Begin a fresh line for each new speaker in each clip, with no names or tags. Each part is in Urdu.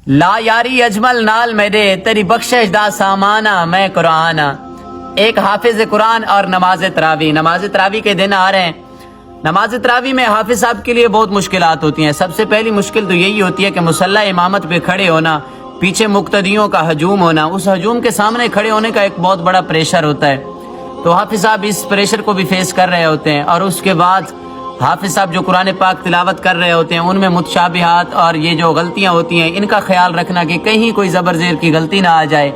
لا یاری اجمل نال میرے تیری بخشش دا سامانا میں قرآن. ایک حافظ قرآن اور نماز تراوی کے دن آ رہے ہیں. نماز تراوی میں حافظ صاحب کے لیے بہت مشکلات ہوتی ہیں. سب سے پہلی مشکل تو یہی ہوتی ہے کہ مصلی امامت پہ کھڑے ہونا, پیچھے مقتدیوں کا ہجوم ہونا. اس ہجوم کے سامنے کھڑے ہونے کا ایک بہت بڑا پریشر ہوتا ہے. تو حافظ صاحب اس پریشر کو بھی فیس کر رہے ہوتے ہیں. اور اس کے بعد حافظ صاحب جو قرآن پاک تلاوت کر رہے ہوتے ہیں ان میں متشابہات اور یہ جو غلطیاں ہوتی ہیں ان کا خیال رکھنا کہ کہیں کوئی زبر زیر کی غلطی نہ آ جائے,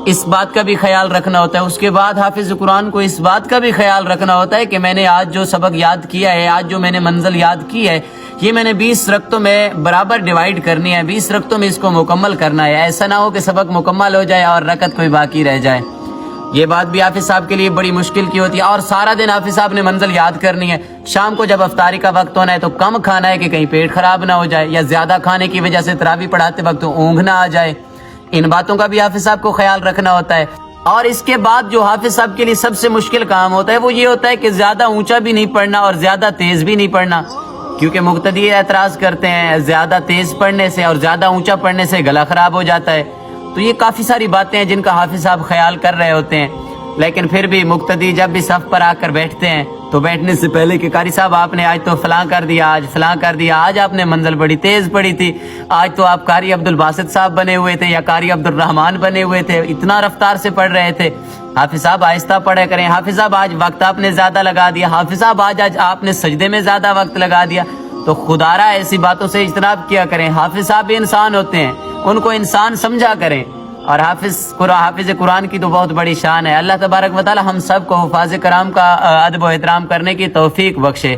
اس بات کا بھی خیال رکھنا ہوتا ہے. اس کے بعد حافظ قرآن کو اس بات کا بھی خیال رکھنا ہوتا ہے کہ میں نے آج جو سبق یاد کیا ہے, آج جو میں نے منزل یاد کی ہے, یہ میں نے 20 رکعتوں میں برابر ڈیوائیڈ کرنی ہے, 20 رکعتوں میں اس کو مکمل کرنا ہے. ایسا نہ ہو کہ سبق مکمل ہو جائے اور رکعت کوئی باقی رہ جائے. یہ بات بھی حافظ صاحب کے لیے بڑی مشکل کی ہوتی ہے. اور سارا دن حافظ صاحب نے منزل یاد کرنی ہے. شام کو جب افطاری کا وقت ہونا ہے تو کم کھانا ہے کہ کہیں پیٹ خراب نہ ہو جائے, یا زیادہ کھانے کی وجہ سے تراویح پڑھاتے وقت اونگ نہ آ جائے. ان باتوں کا بھی حافظ صاحب کو خیال رکھنا ہوتا ہے. اور اس کے بعد جو حافظ صاحب کے لیے سب سے مشکل کام ہوتا ہے وہ یہ ہوتا ہے کہ زیادہ اونچا بھی نہیں پڑھنا اور زیادہ تیز بھی نہیں پڑھنا, کیونکہ مقتدی اعتراض کرتے ہیں زیادہ تیز پڑھنے سے اور زیادہ اونچا پڑھنے سے گلا خراب ہو جاتا ہے. تو یہ کافی ساری باتیں ہیں جن کا حافظ صاحب خیال کر رہے ہوتے ہیں. لیکن پھر بھی مقتدی جب بھی صف پر آ کر بیٹھتے ہیں تو بیٹھنے سے پہلے کہ قاری صاحب آپ نے آج تو فلاں کر دیا, آج فلاں کر دیا, آج آپ نے منزل بڑی تیز پڑھی تھی, آج تو آپ قاری عبدالباسط صاحب بنے ہوئے تھے یا قاری عبدالرحمان بنے ہوئے تھے, اتنا رفتار سے پڑھ رہے تھے. حافظ صاحب آہستہ پڑھا کریں. حافظ صاحب آج وقت آپ نے زیادہ لگا دیا, حافظ صاحب آج آپ نے سجدے میں زیادہ وقت لگا دیا. تو خدارا ایسی باتوں سے اجتناب کیا کریں. حافظ صاحب بھی انسان ہوتے ہیں, ان کو انسان سمجھا کریں. اور حافظ قرآن کی تو بہت بڑی شان ہے. اللہ تبارک و تعالی ہم سب کو حفاظ کرام کا ادب و احترام کرنے کی توفیق بخشے.